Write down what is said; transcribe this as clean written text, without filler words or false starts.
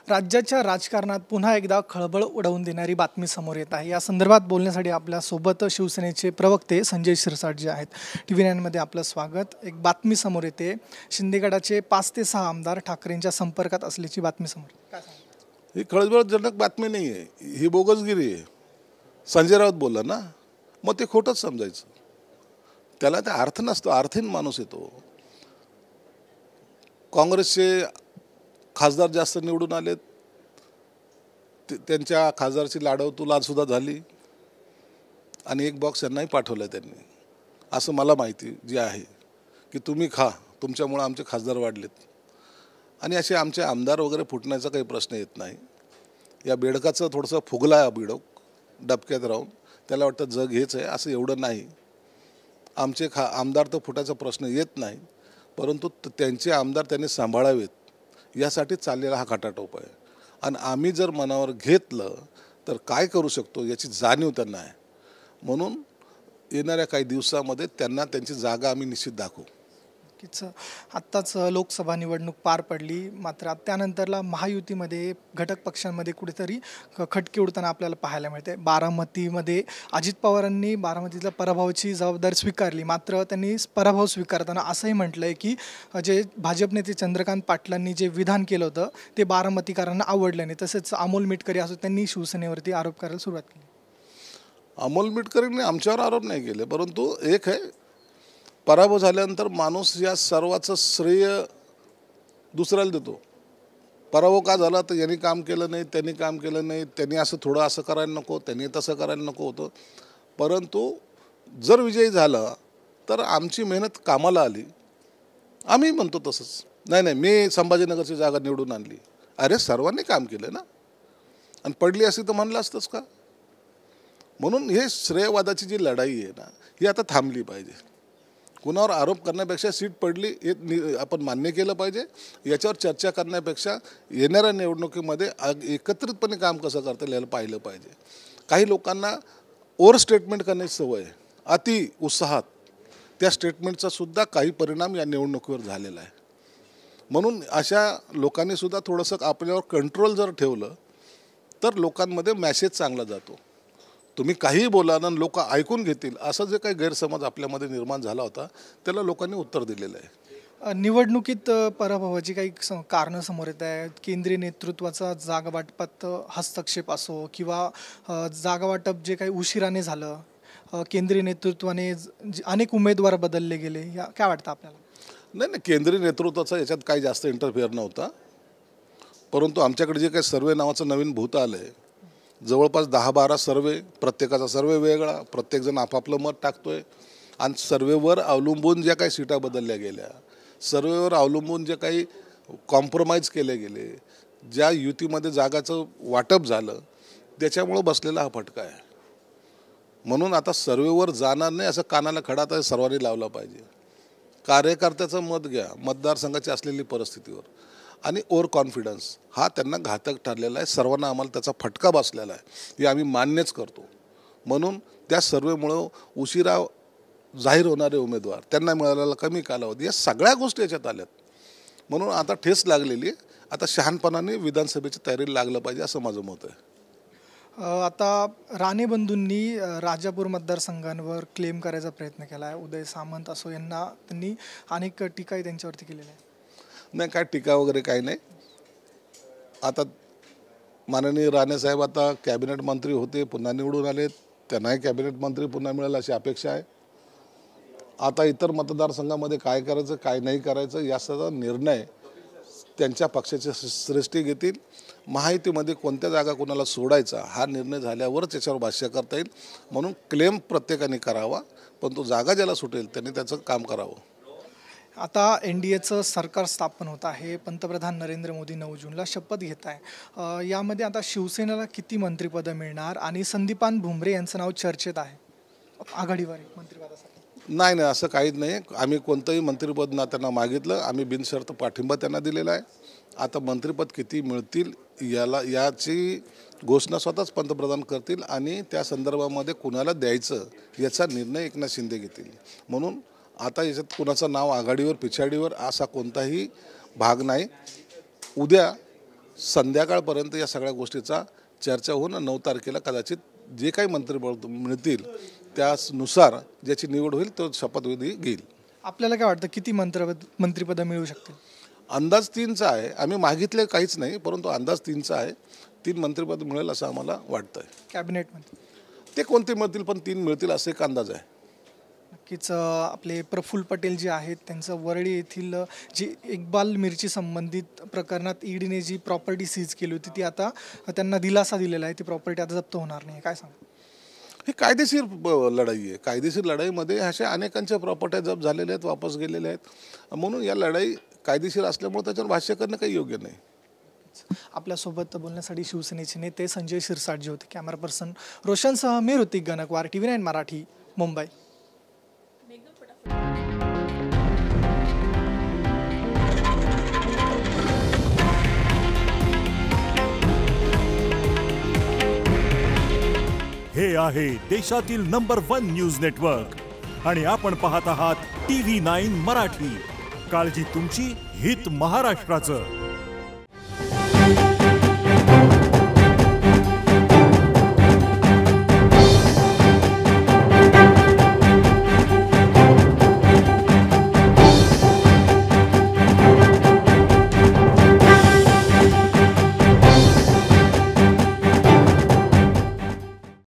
राज्याच्या राजकारणात पुन्हा एकदा खळबळ उडवून देणारी बातमी समोर येत आहे। या संदर्भात बोलण्यासाठी आपल्यासोबत शिवसेनेचे प्रवक्ते संजय शिरसाट जे आहेत TV9 मध्ये आपलं स्वागत। एक बातमी समोर येते, शिंदे गटाचे 5 ते 6 आमदार ठाकरेंच्या संपर्कात असल्याची बातमी समोर येते। काय सांगता? ही खळबळजनक बातमी नाही आहे, ही बोगसगिरी आहे। संजय राऊत बोलला ना, मग ते खोटंच समजायचं, त्याला ते अर्थ नसतो, अर्थहीन माणूस येतो। काँग्रेसचे खासदार जास्त निवडून आलेत, त्यांच्या खासदारची लाडवतूला सुद्धा झाली आणि एक बॉक्स यांनाही पाठवलं त्यांनी, असं मला माहिती जी आहे की तुम्ही खा, तुमच्यामुळे आमचे खासदार वाढलेत। आणि असे आमचे आमदार वगैरे फुटण्याचा काही प्रश्न येत नाही। या बेडकाचं थोडंसं फुगला आहे बेडक डबक्यात राहून, त्याला वाटतं जग हेच आहे, असं एवढं नाही। आमचे आमदार तर फुटायचा प्रश्न येत नाही, परंतु त्यांचे आमदार त्यांनी सांभाळावेत यासाठी चाललेला हा खटाटोप आहे। आणि आम्ही जर मनावर घेतलं तर काय करू शकतो याची जाणीव त्यांना आहे, म्हणून येणाऱ्या काही दिवसामध्ये त्यांना त्यांची जागा आम्ही निश्चित दाखवू। आत्ताच लोकसभा निवडणूक पार पडली, मात्र त्यानंतरला महायुतीमध्ये घटक पक्षांमध्ये कुठेतरी खटके उडताना आपल्याला पाहायला मिळते। बारामतीमध्ये अजित पवारांनी बारामतीतल्या पराभवाची जबाबदारी स्वीकारली, मात्र त्यांनी पराभव स्वीकारताना असंही म्हटलंय की जे भाजप नेते चंद्रकांत पाटलांनी जे विधान केलं होतं ते बारामतीकरांना आवडलं नाही। तसेच अमोल मिटकरी असं त्यांनी शिवसेनेवरती आरोप करायला सुरुवात केली। अमोल मिटकरींनी आमच्यावर आरोप नाही केले, परंतु एक आहे, पराभव झाल्यानंतर माणूस या सर्वाचं श्रेय दुसऱ्याला देतो। पराभव का झाला तर यांनी काम केलं नाही, त्यांनी काम केलं नाही, त्यांनी असं थोडं असं करायला नको, त्यांनी तसं करायला नको होतं। परंतु जर विजयी झाला तर आमची मेहनत कामाला आली, आम्ही म्हणतो तसंच नाही नाही मी संभाजीनगरची जागा निवडून आणली, अरे सर्वांनी काम केलं ना, आणि पडली असती तर म्हणलं असतंच का? म्हणून हे श्रेयवादाची जी लढाई आहे ना, ही आता थांबली पाहिजे। कुणावर आरोप करण्यापेक्षा सीट पडली हे आपण मान्य केलं पाहिजे, याच्यावर चर्चा करण्यापेक्षा येणाऱ्या निवडणुकीमध्ये एकत्रितपणे काम कसं करता येईल याला पाहिलं पाहिजे। काही लोकांना ओव्हर स्टेटमेंट करण्याची सवय आहे, अति उत्साहात, त्या स्टेटमेंटचा सुद्धा काही परिणाम या निवडणुकीवर झालेला आहे। म्हणून अशा लोकांनी सुद्धा थोडंसं आपल्यावर कंट्रोल जर ठेवलं तर लोकांमध्ये मेसेज चांगला जातो। तुम्ही काहीही बोला ना, लोक ऐकून घेतील, असं जे काही गैरसमज आपल्यामध्ये निर्माण झाला होता त्याला लोकांनी उत्तर दिलेलं आहे। निवडणुकीत पराभवाची काही कारणं समोर येत आहेत। केंद्रीय नेतृत्वाचा जागा वाटपात हस्तक्षेप असो किंवा जागा वाटप जे काही उशिराने झालं, केंद्रीय नेतृत्वाने अनेक उमेदवार बदलले गेले, या काय वाटतं आपल्याला? नाही, केंद्रीय नेतृत्वाचा याच्यात काही जास्त इंटरफेअर नव्हता, परंतु आमच्याकडे जे काही सर्वे नावाचं नवीन भूत आलं आहे, जवळपास 10-12 सर्वे, प्रत्येकाचा सर्वे वेगळा, प्रत्येकजण आपापलं मत टाकतोय, आणि सर्वेवर अवलंबून ज्या काही सीटा बदलल्या गेल्या, सर्वेवर अवलंबून जे काही कॉम्प्रोमाइज केले गेले, ज्या युतीमध्ये जागाचं वाटप झालं, त्याच्यामुळं बसलेला हा फटका आहे। म्हणून आता सर्वेवर जाणार नाही असं कानाला खडा तर सर्वांनी लावला पाहिजे। कार्यकर्त्याचं मत घ्या मतदारसंघाची असलेली परिस्थितीवर, आणि ओव्हर कॉन्फिडन्स हा त्यांना घातक ठरलेला आहे। सर्वांना आम्हाला त्याचा फटका बसलेला आहे, हे आम्ही मान्यच करतो। म्हणून त्या सर्वेमुळं उशिरा जाहीर होणारे उमेदवार, त्यांना मिळालेला कमी कालावधी, या सगळ्या गोष्टी याच्यात आल्यात। म्हणून आता ठेस लागलेली आहे, आता शहाणपणाने विधानसभेची तयारी लागलं पाहिजे असं माझं मत आहे। आता राणे बंधूंनी राजापूर मतदारसंघांवर क्लेम करायचा प्रयत्न केला आहे। उदय सामंत असो यांना त्यांनी अनेक टीकाही त्यांच्यावरती केलेल्या आहे। नाही, काय टीका वगैरे काही नाही। आता माननीय राणेसाहेब आता कॅबिनेट मंत्री होते, पुन्हा निवडून आले, त्यांनाही कॅबिनेट मंत्री पुन्हा मिळेल अशी अपेक्षा आहे। आता इतर मतदारसंघामध्ये काय करायचं काय नाही करायचं याचा निर्णय त्यांच्या पक्षाचे श्रेष्ठी घेतील। महायुतीमध्ये कोणत्या जागा कोणाला सोडायचा हा निर्णय झाल्यावरच त्याच्यावर भाष्य करता येईल। म्हणून क्लेम प्रत्येकाने करावा, पण तो जागा ज्याला सुटेल त्यांनी त्याचं काम करावं। आता NDAचं सरकार स्थापन होत आहे, पंतप्रधान नरेंद्र मोदी 9 जूनला शपथ घेत आहे। यामध्ये आता शिवसेनेला किती मंत्रिपदं मिळणार, आणि संदीपान भुमरे यांचं नाव चर्चेत आहे आघाडीवर मंत्रिपदासाठी? नाही, असं काहीच नाही। आम्ही कोणतंही मंत्रिपद ना त्यांना मागितलं, आम्ही बिनशर्त पाठिंबा त्यांना दिलेला आहे। आता मंत्रिपद किती मिळतील याची घोषणा स्वतःच पंतप्रधान करतील, आणि त्या संदर्भामध्ये कुणाला द्यायचं याचा निर्णय एकनाथ शिंदे घेतील। म्हणून आता याच्यात कुणाचं नाव आघाडीवर पिछाडीवर असा कोणताही भाग नाही। उद्या संध्याकाळपर्यंत या सगळ्या गोष्टीचा चर्चा होऊन 9 तारखेला कदाचित जे काही मंत्रिबळ मिळतील त्यानुसार ज्याची निवड होईल तो शपथविधी घेईल. आपल्याला काय वाटतं किती मंत्रिपदं मिळू शकतील? अंदाज 3चा आहे. आम्ही मागितले काहीच नाही, परंतु अंदाज 3चा आहे. 3 मंत्रिपद मिळेल असं आम्हाला वाटतं आहे. कॅबिनेटमध्ये ते कोणते मिळतील पण 3 मिळतील असा एक अंदाज आहे. नक्कीच आपले प्रफुल्ल पटेल जे आहेत त्यांचं वरळी येथील जी इक्बाल मिरची संबंधित प्रकरणात ईडीने जी प्रॉपर्टी सीज केली होती ती आता त्यांना दिलासा दिलेला आहे. ती प्रॉपर्टी आता जप्त होणार नाही, काय सांगा? ही कायदेशीर लढाई आहे. कायदेशीर लढाईमध्ये अशा अनेकांच्या प्रॉपर्ट्या जप्त झालेल्या आहेत, वापस गेलेल्या आहेत. म्हणून या लढाई कायदेशीर असल्यामुळे त्याच्यावर भाष्य करणं काही योग्य नाही. आपल्यासोबत बोलण्यासाठी शिवसेनेचे नेते संजय शिरसाट जे होते. कॅमेरा पर्सन रोशनसह मी ऋतिक गणकवार, TV9 मराठी, मुंबई. हे आहे देशातील नंबर 1 न्यूज नेटवर्क आणि आपण पाहत आहात TV9 मराठी. काळजी तुमची, हित महाराष्ट्राचं.